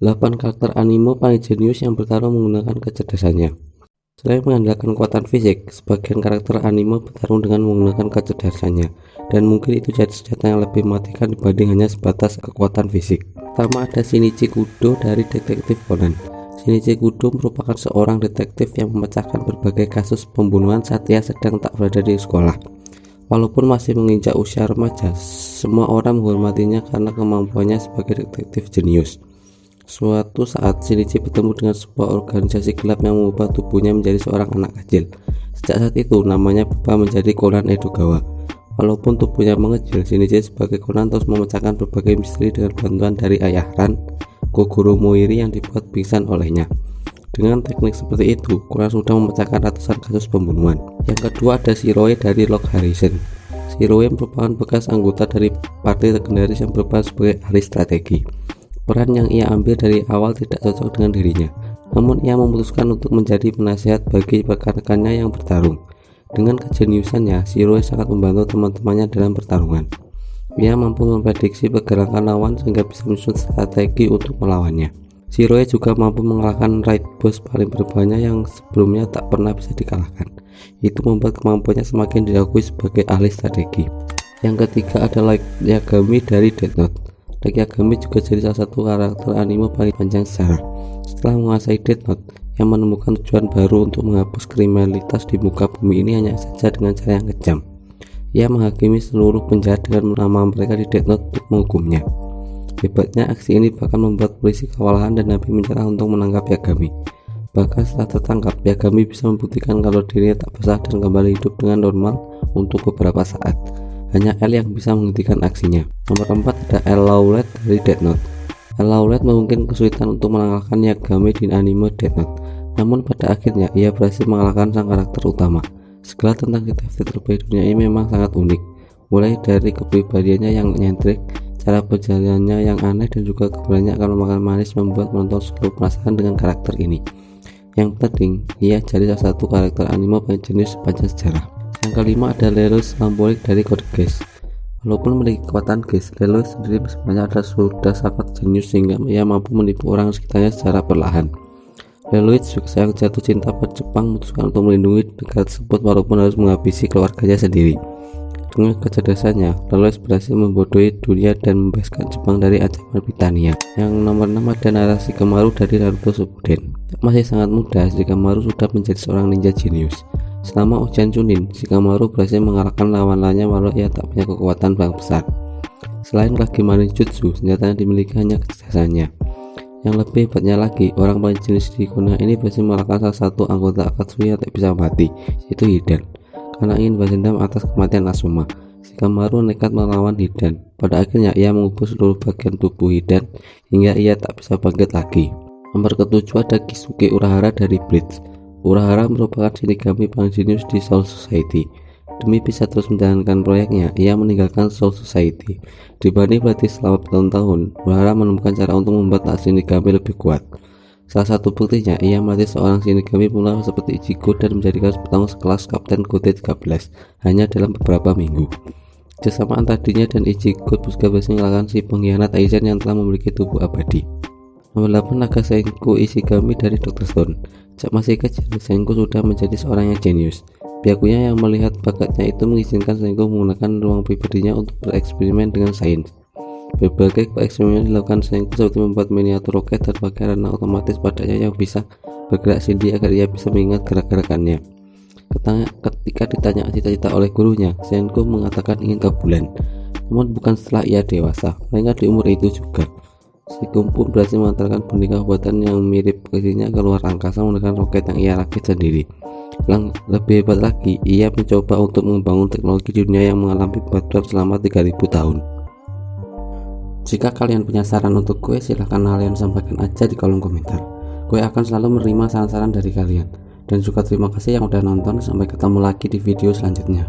8 karakter anime paling jenius yang bertarung menggunakan kecerdasannya. Selain mengandalkan kekuatan fisik, sebagian karakter anime bertarung dengan menggunakan kecerdasannya, dan mungkin itu jadi senjata yang lebih mematikan dibanding hanya sebatas kekuatan fisik. Pertama ada Shinichi Kudo dari Detektif Conan. Shinichi Kudo merupakan seorang detektif yang memecahkan berbagai kasus pembunuhan saat ia sedang tak berada di sekolah. Walaupun masih menginjak usia remaja, semua orang menghormatinya karena kemampuannya sebagai detektif jenius. Suatu saat Shinichi bertemu dengan sebuah organisasi gelap yang mengubah tubuhnya menjadi seorang anak kecil. Sejak saat itu namanya berubah menjadi Conan Edogawa. Walaupun tubuhnya mengecil, Shinichi sebagai Conan terus memecahkan berbagai misteri dengan bantuan dari ayah Ran, Kogoro Moiri yang dibuat pingsan olehnya. Dengan teknik seperti itu, Conan sudah memecahkan ratusan kasus pembunuhan. Yang kedua ada Shiroe dari Log Horizon. Shiroe merupakan bekas anggota dari partai legendaris yang berperan sebagai ahli strategi. Peran yang ia ambil dari awal tidak cocok dengan dirinya, namun ia memutuskan untuk menjadi penasihat bagi rekan-rekannya yang bertarung. Dengan kejeniusannya, Shiroe sangat membantu teman-temannya dalam pertarungan. Ia mampu memprediksi pergerakan lawan sehingga bisa menyusun strategi untuk melawannya. Shiroe juga mampu mengalahkan raid boss paling berbahaya yang sebelumnya tak pernah bisa dikalahkan. Itu membuat kemampuannya semakin diakui sebagai ahli strategi. Yang ketiga ada Light Yagami dari Death Note. Light Yagami juga jadi salah satu karakter anime paling panjang sejarah. Setelah menguasai Death Note, yang menemukan tujuan baru untuk menghapus kriminalitas di muka bumi ini hanya saja dengan cara yang kejam. Ia menghakimi seluruh penjahat dengan menambah mereka di Death Note untuk menghukumnya. Hebatnya aksi ini bahkan membuat polisi kewalahan dan Nabi menyerah untuk menangkap Yagami. Bahkan setelah tertangkap, Yagami bisa membuktikan kalau dirinya tak bersalah dan kembali hidup dengan normal untuk beberapa saat. Hanya L yang bisa menghentikan aksinya. Nomor 4 ada L Laulette dari Death Note. L Laulette mungkin kesulitan untuk mengalahkan Yagami di anime Death Note, namun pada akhirnya ia berhasil mengalahkan sang karakter utama. Segala tentang detektif terbaik dunia ini memang sangat unik, mulai dari kepribadiannya yang nyentrik, cara perjalanannya yang aneh, dan juga keberaniannya akan memakan manis membuat penonton selalu penasaran dengan karakter ini. Yang penting, ia jadi salah satu karakter anime paling jenius sepanjang sejarah. Yang kelima ada Lelouch Lamborghini dari Code Geass. Walaupun memiliki kekuatan Geass, Lelouch sendiri sebenarnya sudah sangat jenius sehingga ia mampu menipu orang sekitarnya secara perlahan. Lelouch juga sayang jatuh cinta pada Jepang, memutuskan untuk melindungi negara tersebut walaupun harus menghabisi keluarganya sendiri. Dengan kecerdasannya, Lelouch berhasil membodohi dunia dan membebaskan Jepang dari ancaman Britania. Yang nomor 6 ada Nara Shikamaru dari Naruto Shippuden. Masih sangat muda, Shikamaru sudah menjadi seorang ninja jenius. Selama ujian Chunin, Shikamaru berhasil mengalahkan lawan-lawannya walau ia tak punya kekuatan yang besar. Selain kegimanan jutsu, senjata yang dimiliki hanya kecerdasannya. Yang lebih hebatnya lagi, orang paling jenius di Konoha ini berhasil mengalahkan salah satu anggota Akatsuki yang tak bisa mati, yaitu Hidan. Karena ingin balas dendam atas kematian Asuma, Shikamaru nekat melawan Hidan. Pada akhirnya ia mengubur seluruh bagian tubuh Hidan hingga ia tak bisa bangkit lagi. Nomor ketujuh ada Kisuke Urahara dari Bleach. Urahara merupakan shinigami paling jenius di Soul Society. Demi bisa terus menjalankan proyeknya, ia meninggalkan Soul Society. Dibanding berlatih selama bertahun-tahun, Urahara menemukan cara untuk membuat shinigami lebih kuat. Salah satu buktinya, ia melatih seorang shinigami pula seperti Ichigo dan menjadikan petarung sekelas Kapten Gote 13 hanya dalam beberapa minggu. Kesamaan tadinya dan Ichigo juga berhasil mengalahkan si pengkhianat Aizen yang telah memiliki tubuh abadi. Nomor 8 Naga Senku Ishigami dari Dr. Stone. Sejak masih kecil, Senku sudah menjadi seorang yang jenius. Pihaknya yang melihat bakatnya itu mengizinkan Senku menggunakan ruang pribadinya untuk bereksperimen dengan sains. Berbagai eksperimen dilakukan Senku seperti membuat miniatur roket dan pakai ranah otomatis padanya yang bisa bergerak sendiri agar ia bisa mengingat gerak-gerakannya. Ketika ditanya cita-cita oleh gurunya, Senku mengatakan ingin ke bulan, namun bukan setelah ia dewasa, melainkan di umur itu juga. Senku pun berhasil mengantarkan boneka buatan yang mirip kecilnya ke luar angkasa menggunakan roket yang ia rakit sendiri. Yang lebih hebat lagi, ia mencoba untuk membangun teknologi di dunia yang mengalami batuan selama 3000 tahun. Jika kalian punya saran untuk gue, silahkan kalian sampaikan aja di kolom komentar. Gue akan selalu menerima saran-saran dari kalian. Dan juga terima kasih yang udah nonton. Sampai ketemu lagi di video selanjutnya.